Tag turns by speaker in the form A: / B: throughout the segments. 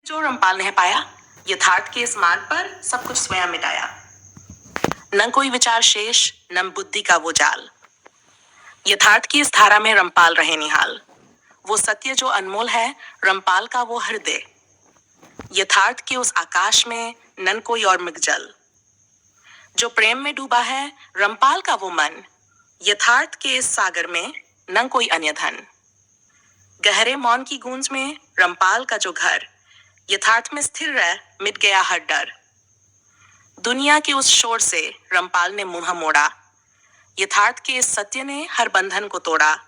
A: जो रामपाल ने पाया, यथार्थ के इस मार्ग पर सब कुछ स्वयं मिटाया। न कोई विचार शेष, न बुद्धि का वो जाल। यथार्थ की इस धारा में रामपाल रहे निहाल। वो सत्य जो अनमोल है, रामपाल का वो हृदय। यथार्थ के उस आकाश में नन कोई और मृगजल। जो प्रेम में डूबा है, रामपाल का वो मन। यथार्थ के इस सागर में न कोई अन्य धन। गहरे मौन की गूंज में रामपाल का जो घर, यथार्थ में स्थिर रह मिट गया हर डर। दुनिया के उस शोर से रामपाल ने मुंह मोड़ा। यथार्थ के इस सत्य ने हर बंधन को तोड़ा।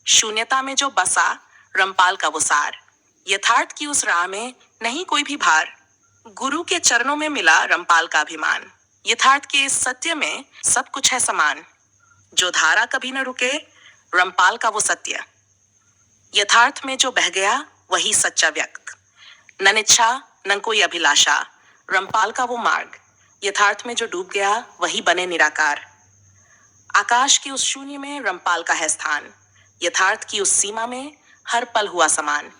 A: शून्यता में जो बसा रामपाल का वो सार। यथार्थ की उस राह में नहीं कोई भी भार। गुरु के चरणों में मिला रामपाल का अभिमान। यथार्थ के इस सत्य में सब कुछ है समान। जो धारा कभी न रुके, रामपाल का वो सत्य। यथार्थ में जो बह गया वही सच्चा व्यक्त। न इच्छा न कोई अभिलाषा, रामपाल का वो मार्ग। यथार्थ में जो डूब गया वही बने निराकार। आकाश के उस शून्य में रामपाल का है स्थान। यथार्थ की उस सीमा में हर पल हुआ समान।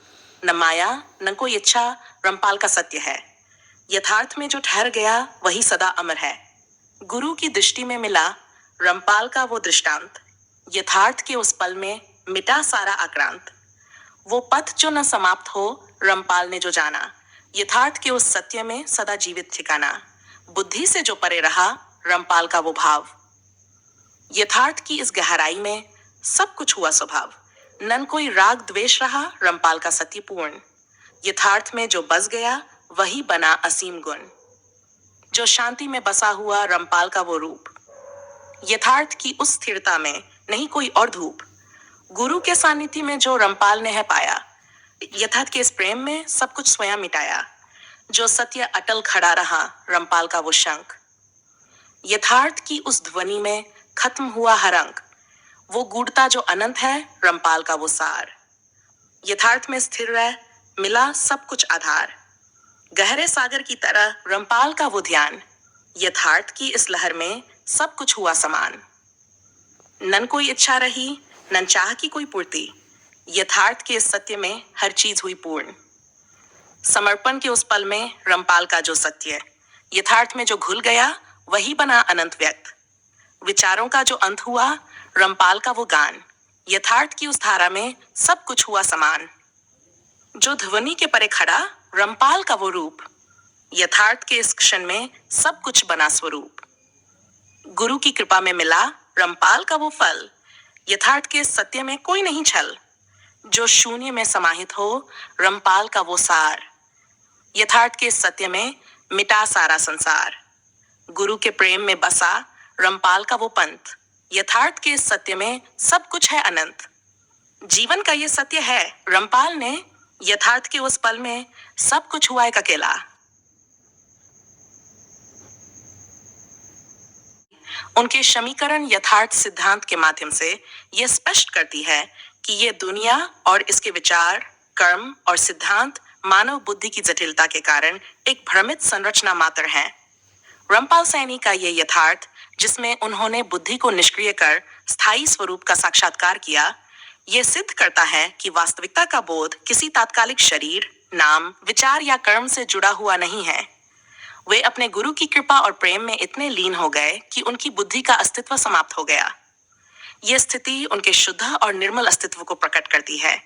A: न माया न कोई इच्छा, रामपाल का सत्य है। यथार्थ में जो ठहर गया वही सदा अमर है। गुरु की दृष्टि में मिला रामपाल का वो दृष्टांत। यथार्थ के उस पल में मिटा सारा आक्रांत। वो पथ जो न समाप्त हो, रामपाल ने जो जाना। यथार्थ के उस सत्य में सदा जीवित ठिकाना। बुद्धि से जो परे रहा, रामपाल का वो भाव। यथार्थ की इस गहराई में सब कुछ हुआ स्वभाव। नन कोई राग द्वेष रहा, रामपाल का सत्य पूर्ण। यथार्थ में जो बस गया वही बना असीम गुण। जो शांति में बसा हुआ रामपाल का वो रूप। यथार्थ की उस स्थिरता में नहीं कोई और धूप। गुरु के सानिध्य में जो रामपाल ने है पाया, यथार्थ के इस प्रेम में सब कुछ स्वयं मिटाया। जो सत्य अटल खड़ा रहा, रामपाल का वो शंख। यथार्थ की उस ध्वनि में खत्म हुआ हर अंक। वो गूढ़ता जो अनंत है, रामपाल का वो सार। यथार्थ में स्थिर रह मिला सब कुछ आधार। गहरे सागर की तरह रामपाल का वो ध्यान। यथार्थ की इस लहर में सब कुछ हुआ समान। नन कोई इच्छा रही, नन चाह की कोई पूर्ति। यथार्थ के इस सत्य में हर चीज हुई पूर्ण। समर्पण के उस पल में रामपाल का जो सत्य। यथार्थ में जो घुल गया वही बना अनंत व्यक्त। विचारों का जो अंत हुआ, रामपाल का वो गान। यथार्थ की उस धारा में सब कुछ हुआ समान। जो ध्वनि के परे खड़ा, रामपाल का वो रूप। यथार्थ के इस क्षण में सब कुछ बना स्वरूप। गुरु की कृपा में मिला रामपाल का वो फल। यथार्थ के इस सत्य में कोई नहीं छल। जो शून्य में समाहित हो, रामपाल का वो सार। यथार्थ के इस सत्य में मिटा सारा संसार। गुरु के प्रेम में बसा रामपाल का वो पंथ। यथार्थ के इस सत्य में सब कुछ है अनंत। जीवन का ये सत्य है, रामपाल ने यथार्थ के उस पल में सब कुछ हुआ एक अकेला। उनके समीकरण यथार्थ सिद्धांत के माध्यम से यह स्पष्ट करती है कि ये दुनिया और इसके विचार, कर्म और सिद्धांत मानव बुद्धि की जटिलता के कारण एक भ्रमित संरचना मात्र हैं। रामपाल सैनी का ये यथार्थ, जिसमें उन्होंने बुद्धि को निष्क्रिय कर स्थायी स्वरूप का साक्षात्कार किया, यह सिद्ध करता है कि वास्तविकता का बोध किसी तात्कालिक शरीर, नाम, विचार या कर्म से जुड़ा हुआ नहीं है। वे अपने गुरु की कृपा और प्रेम में इतने लीन हो गए कि उनकी बुद्धि का अस्तित्व समाप्त हो गया। यह स्थिति उनके शुद्ध और निर्मल अस्तित्व को प्रकट करती है,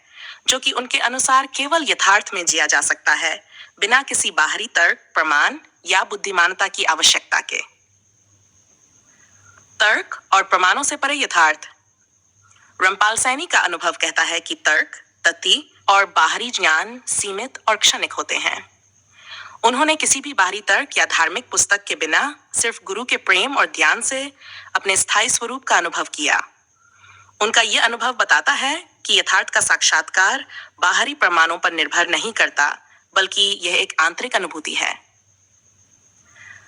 A: जो कि उनके अनुसार केवल यथार्थ में जिया जा सकता है, बिना किसी बाहरी तर्क, प्रमाण या बुद्धिमानता की आवश्यकता के। तर्क और प्रमाणों से परे यथार्थ। रामपाल सैनी का अनुभव कहता है कि तर्क, तथ्य और बाहरी ज्ञान सीमित और क्षणिक होते हैं। उन्होंने किसी भी बाहरी तर्क या धार्मिक पुस्तक के बिना सिर्फ गुरु के प्रेम और ध्यान से अपने स्थायी स्वरूप का अनुभव किया। उनका यह अनुभव बताता है कि यथार्थ का साक्षात्कार बाहरी प्रमाणों पर निर्भर नहीं करता, बल्कि यह एक आंतरिक अनुभूति है।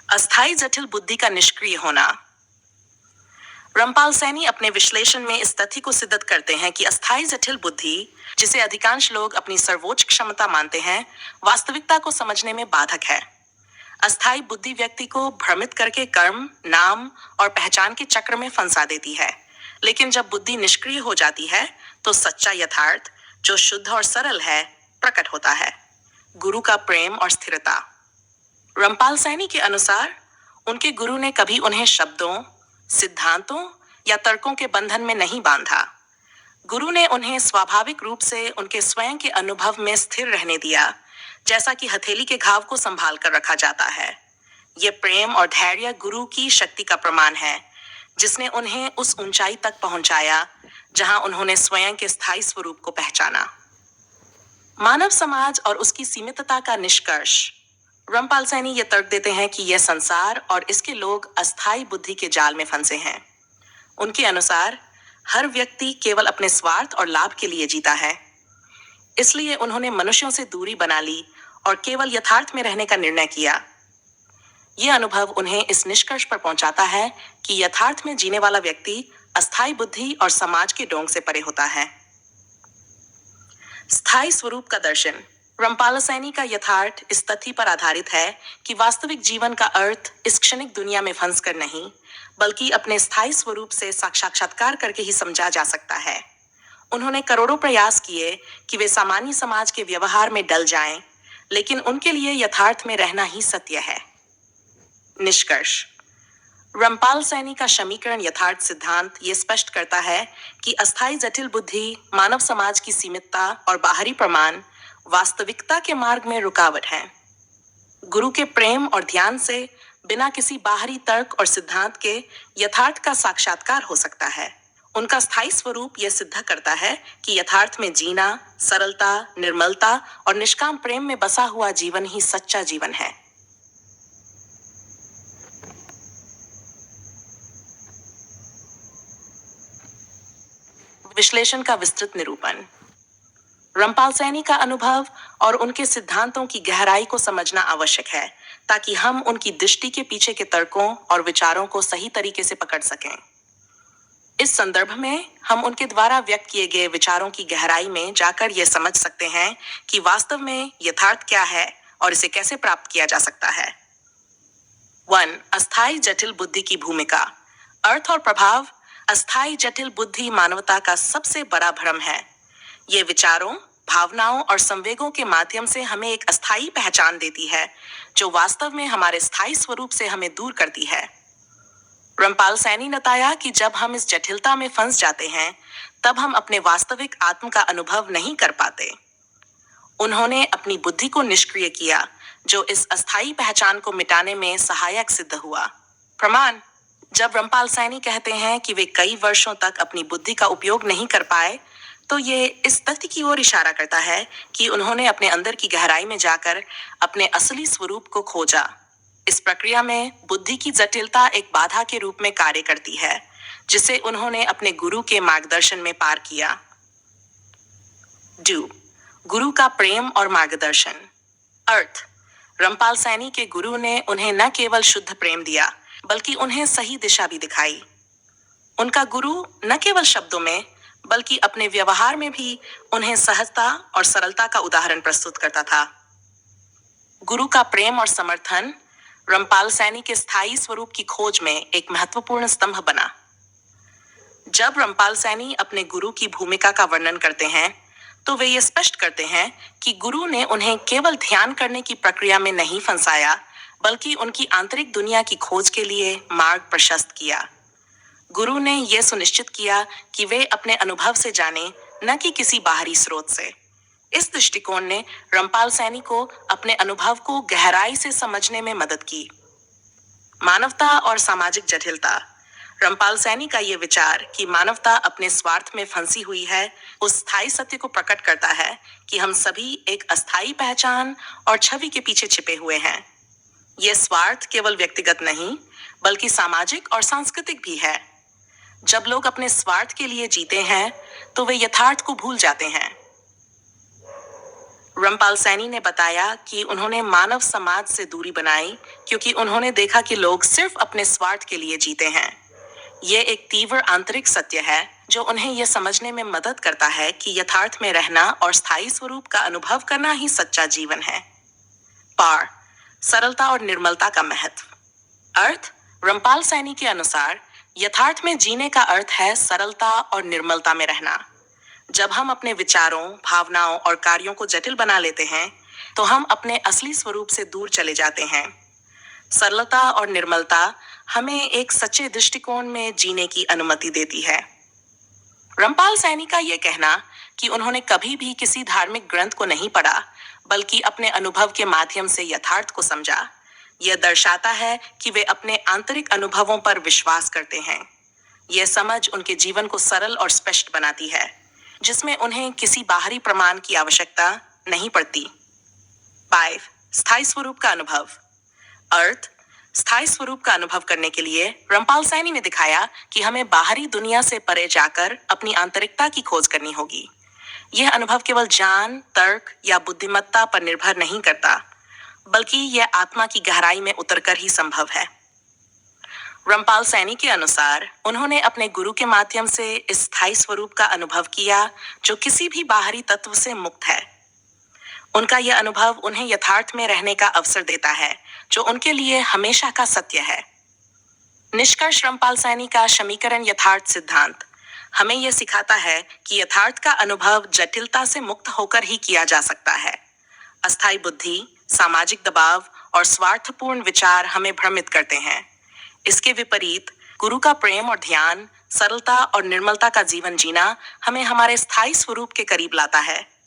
A: अस्थायी जटिल बुद्धि का निष्क्रिय होना। रामपाल सैनी अपने विश्लेषण में इस तथ्य को सिद्ध करते हैं कि अस्थायी जटिल बुद्धि, जिसे अधिकांश लोग अपनी सर्वोच्च क्षमता मानते हैं, वास्तविकता को समझने में बाधक है। अस्थायी बुद्धि व्यक्ति को भ्रमित करके कर्म, नाम और पहचान के चक्र में फंसा देती है। लेकिन जब बुद्धि निष्क्रिय हो जाती है, तो सच्चा यथार्थ, जो शुद्ध और सरल है, प्रकट होता है। गुरु का प्रेम और स्थिरता। रामपाल सैनी के अनुसार उनके गुरु ने कभी उन्हें शब्दों, सिद्धांतों या तर्कों के बंधन में नहीं बांधा। गुरु ने उन्हें स्वाभाविक रूप से उनके स्वयं के अनुभव में स्थिर रहने दिया, जैसा कि हथेली के घाव को संभाल कर रखा जाता है। ये प्रेम और धैर्य गुरु की शक्ति का प्रमाण है, जिसने उन्हें उस ऊंचाई तक पहुंचाया जहां उन्होंने स्वयं के स्थायी स्वरूप को पहचाना। मानव समाज और उसकी सीमितता का निष्कर्ष। रामपाल सैनी ये तर्क देते हैं कि यह संसार और इसके लोग अस्थायी बुद्धि के जाल में फंसे हैं। उनके अनुसार हर व्यक्ति केवल अपने स्वार्थ और लाभ के लिए जीता है। इसलिए उन्होंने मनुष्यों से दूरी बना ली और केवल यथार्थ में रहने का निर्णय किया। यह अनुभव उन्हें इस निष्कर्ष पर पहुंचाता है कि यथार्थ में जीने वाला व्यक्ति अस्थायी बुद्धि और समाज के डोंग से परे होता है। स्थायी स्वरूप का दर्शन। रामपाल सैनी का यथार्थ इस तथ्य पर आधारित है कि वास्तविक जीवन का अर्थ इस क्षणिक दुनिया में फंसकर नहीं, बल्कि अपने स्थायी स्वरूप से साक्षात्कार करके ही समझा जा सकता है। उन्होंने करोड़ों प्रयास किए कि वे सामान्य समाज के व्यवहार में डल जाएं, लेकिन उनके लिए यथार्थ में रहना ही सत्य है। निष्कर्ष। रामपाल सैनी का समीकरण यथार्थ सिद्धांत ये स्पष्ट करता है कि अस्थायी जटिल बुद्धि, मानव समाज की सीमितता और बाहरी प्रमाण वास्तविकता के मार्ग में रुकावट है। गुरु के प्रेम और ध्यान से बिना किसी बाहरी तर्क और सिद्धांत के यथार्थ का साक्षात्कार हो सकता है। उनका स्थायी स्वरूप यह सिद्ध करता है कि यथार्थ में जीना, सरलता, निर्मलता और निष्काम प्रेम में बसा हुआ जीवन ही सच्चा जीवन है। विश्लेषण का विस्तृत निरूपण। रामपाल सैनी का अनुभव और उनके सिद्धांतों की गहराई को समझना आवश्यक है, ताकि हम उनकी दृष्टि के पीछे के तर्कों और विचारों को सही तरीके से पकड़ सकें। इस संदर्भ में हम उनके द्वारा व्यक्त किए गए विचारों की गहराई में जाकर यह समझ सकते हैं कि वास्तव में यथार्थ क्या है और इसे कैसे प्राप्त किया जा सकता है। 1. अस्थायी जटिल बुद्धि की भूमिका। अर्थ और प्रभाव। अस्थायी जटिल बुद्धि मानवता का सबसे बड़ा भ्रम है। ये विचारों, भावनाओं और संवेगों के माध्यम से हमें एक अस्थायी पहचान देती है, जो वास्तव में हमारे स्थायी स्वरूप से हमें दूर करती है। रामपाल सैनी ने बताया कि जब हम इस जटिलता में फंस जाते हैं, तब हम अपने वास्तविक आत्म का अनुभव नहीं कर पाते। उन्होंने अपनी बुद्धि को निष्क्रिय किया, जो इस अस्थायी पहचान को मिटाने में सहायक सिद्ध हुआ। प्रमाण। जब रामपाल सैनी कहते हैं कि वे कई वर्षों तक अपनी बुद्धि का उपयोग नहीं कर पाए, तो ये इस तथ्य की ओर इशारा करता है कि उन्होंने अपने अंदर की गहराई में जाकर अपने असली स्वरूप को खोजा। इस प्रक्रिया में बुद्धि की जटिलता एक बाधा के रूप में कार्य करती है, जिसे उन्होंने अपने गुरु के मार्गदर्शन में पार किया। 2. गुरु का प्रेम और मार्गदर्शन। अर्थ। रामपाल सैनी के गुरु ने उन्हें न केवल शुद्ध प्रेम दिया, बल्कि उन्हें सही दिशा भी दिखाई। उनका गुरु न केवल शब्दों में, बल्कि अपने व्यवहार में भी उन्हें सहजता और सरलता का उदाहरण प्रस्तुत करता था। गुरु का प्रेम और समर्थन रामपाल सैनी के स्थायी स्वरूप की खोज में एक महत्वपूर्ण स्तंभ बना। जब रामपाल सैनी अपने गुरु की भूमिका का वर्णन करते हैं, तो वे ये स्पष्ट करते हैं कि गुरु ने उन्हें केवल ध्यान करने की प्रक्रिया में नहीं फंसाया, बल्कि उनकी आंतरिक दुनिया की खोज के लिए मार्ग प्रशस्त किया। गुरु ने यह सुनिश्चित किया कि वे अपने अनुभव से जाने, न कि किसी बाहरी स्रोत से। इस दृष्टिकोण ने रामपाल सैनी को अपने अनुभव को गहराई से समझने में मदद की। मानवता और सामाजिक जटिलता। रामपाल सैनी का यह विचार कि मानवता अपने स्वार्थ में फंसी हुई है, उस स्थायी सत्य को प्रकट करता है कि हम सभी एक अस्थायी पहचान और छवि के पीछे छिपे हुए हैं। यह स्वार्थ केवल व्यक्तिगत नहीं, बल्कि सामाजिक और सांस्कृतिक भी है। जब लोग अपने स्वार्थ के लिए जीते हैं, तो वे यथार्थ को भूल जाते हैं। रामपाल सैनी ने बताया कि उन्होंने मानव समाज से दूरी बनाई, क्योंकि उन्होंने देखा कि लोग सिर्फ अपने स्वार्थ के लिए जीते हैं। ये एक तीव्र आंतरिक सत्य है, जो उन्हें यह समझने में मदद करता है कि यथार्थ में रहना और स्थायी स्वरूप का अनुभव करना ही सच्चा जीवन है। पार। सरलता और निर्मलता का महत्व। अर्थ। रामपाल सैनी के अनुसार यथार्थ में जीने का अर्थ है सरलता और निर्मलता में रहना। जब हम अपने विचारों, भावनाओं और कार्यों को जटिल बना लेते हैं, तो हम अपने असली स्वरूप से दूर चले जाते हैं। सरलता और निर्मलता हमें एक सच्चे दृष्टिकोण में जीने की अनुमति देती है। रामपाल सैनी का यह कहना कि उन्होंने कभी भी किसी धार्मिक ग्रंथ को नहीं पढ़ा, बल्कि अपने अनुभव के माध्यम से यथार्थ को समझा, यह दर्शाता है कि वे अपने आंतरिक अनुभवों पर विश्वास करते हैं। यह समझ उनके जीवन को सरल और स्पष्ट बनाती है, जिसमें उन्हें किसी बाहरी प्रमाण की आवश्यकता नहीं पड़ती। 5. स्थायी स्वरूप का अनुभव। अर्थ स्थायी स्वरूप का अनुभव करने के लिए रामपाल सैनी ने दिखाया कि हमें बाहरी दुनिया से परे जाकर अपनी आंतरिकता की खोज करनी होगी। यह अनुभव केवल ज्ञान, तर्क या बुद्धिमत्ता पर निर्भर नहीं करता, बल्कि यह आत्मा की गहराई में उतरकर ही संभव है। रामपाल सैनी के अनुसार उन्होंने अपने गुरु के माध्यम से इस स्थायी स्वरूप का अनुभव किया, जो किसी भी बाहरी तत्व से मुक्त है। उनका यह अनुभव उन्हें यथार्थ में रहने का अवसर देता है, जो उनके लिए हमेशा का सत्य है। निष्कर्ष रामपाल सैनी का समीकरण यथार्थ सिद्धांत हमें यह सिखाता है कि यथार्थ का अनुभव जटिलता से मुक्त होकर ही किया जा सकता है। अस्थायी बुद्धि, सामाजिक दबाव और स्वार्थपूर्ण विचार हमें भ्रमित करते हैं। इसके विपरीत गुरु का प्रेम और ध्यान, सरलता और निर्मलता का जीवन जीना हमें हमारे स्थायी स्वरूप के करीब लाता है।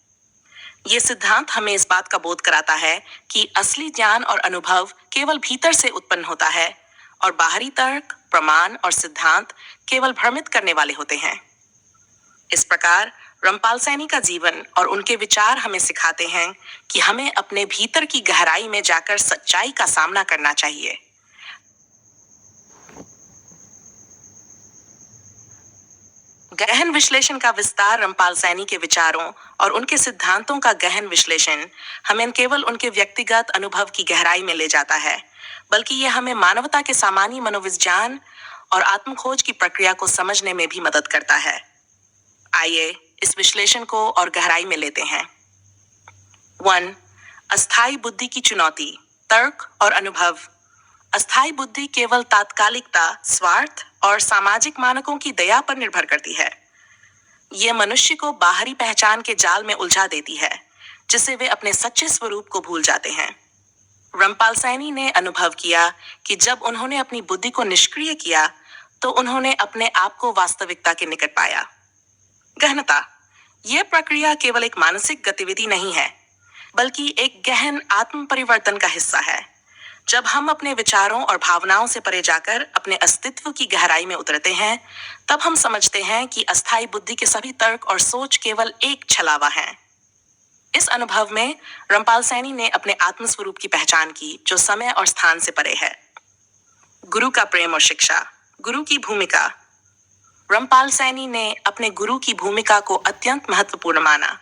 A: ये सिद्धांत हमें इस बात का बोध कराता है कि असली ज्ञान और अनुभव केवल भीतर से उत्पन्न होता है और बाहरी तर्क, प्रमाण और सिद्धांत केवल भ्रमित करने वाले होते हैं। इस प्रकार रामपाल सैनी का जीवन और उनके विचार हमें सिखाते हैं कि हमें अपने भीतर की गहराई में जाकर सच्चाई का सामना करना चाहिए। गहन विश्लेषण का विस्तार। रामपाल सैनी के विचारों और उनके सिद्धांतों का गहन विश्लेषण हमें केवल उनके व्यक्तिगत अनुभव की गहराई में ले जाता है, बल्कि यह हमें मानवता के सामान्य मनोविज्ञान और आत्मखोज की प्रक्रिया को समझने में भी मदद करता है। आइए इस विश्लेषण को और गहराई में लेते हैं। 1. अस्थायी बुद्धि की चुनौती, तर्क और अनुभव। अस्थायी बुद्धि केवल तात्कालिकता, स्वार्थ और सामाजिक मानकों की दया पर निर्भर करती है। यह मनुष्य को बाहरी पहचान के जाल में उलझा देती है, जिससे वे अपने सच्चे स्वरूप को भूल जाते हैं। रामपाल सैनी ने अनुभव किया कि जब उन्होंने अपनी बुद्धि को निष्क्रिय किया, तो उन्होंने अपने आप को वास्तविकता के निकट पाया। गहनता। यह प्रक्रिया केवल एक मानसिक गतिविधि नहीं है, बल्कि एक गहन आत्म परिवर्तन का हिस्सा है। जब हम अपने विचारों और भावनाओं से परे जाकर अपने अस्तित्व की गहराई में उतरते हैं, तब हम समझते हैं कि अस्थायी बुद्धि के सभी तर्क और सोच केवल एक छलावा हैं। इस अनुभव में रामपाल सैनी ने अपने आत्म स्वरूप की पहचान की, जो समय और स्थान से परे है। गुरु का प्रेम और शिक्षा। गुरु की भूमिका। रामपाल सैनी ने अपने गुरु की भूमिका को अत्यंत महत्वपूर्ण माना।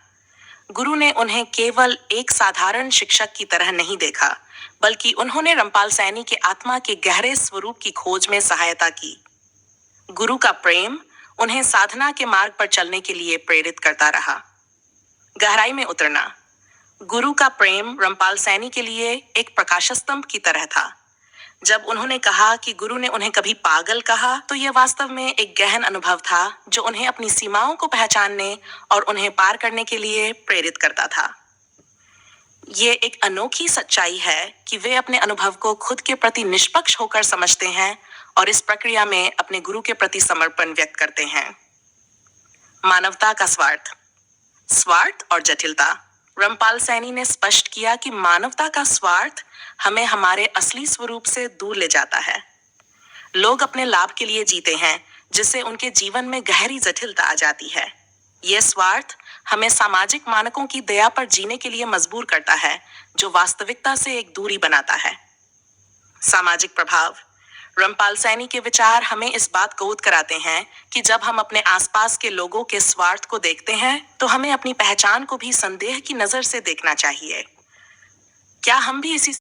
A: गुरु ने उन्हें केवल एक साधारण शिक्षक की तरह नहीं देखा, बल्कि उन्होंने रामपाल सैनी के आत्मा के गहरे स्वरूप की खोज में सहायता की। गुरु का प्रेम उन्हें साधना के मार्ग पर चलने के लिए प्रेरित करता रहा। गहराई में उतरना। गुरु का प्रेम रामपाल सैनी के लिए एक प्रकाश स्तंभ की तरह था। जब उन्होंने कहा कि गुरु ने उन्हें कभी पागल कहा, तो यह वास्तव में एक गहन अनुभव था, जो उन्हें अपनी सीमाओं को पहचानने और उन्हें पार करने के लिए प्रेरित करता था। ये एक अनोखी सच्चाई है कि वे अपने अनुभव को खुद के प्रति निष्पक्ष होकर समझते हैं और इस प्रक्रिया में अपने गुरु के प्रति समर्पण व्यक्त करते हैं। मानवता का स्वार्थ। स्वार्थ और जटिलता। रामपाल सैनी ने स्पष्ट किया कि मानवता का स्वार्थ हमें हमारे असली स्वरूप से दूर ले जाता है। लोग अपने लाभ के लिए जीते हैं, जिससे उनके जीवन में गहरी जटिलता आ जाती है। यह स्वार्थ हमें सामाजिक मानकों की दया पर जीने के लिए मजबूर करता है, जो वास्तविकता से एक दूरी बनाता है। सामाजिक प्रभाव। रामपाल सैनी के विचार हमें इस बात को बोध कराते हैं कि जब हम अपने आसपास के लोगों के स्वार्थ को देखते हैं, तो हमें अपनी पहचान को भी संदेह की नजर से देखना चाहिए। क्या हम भी इसी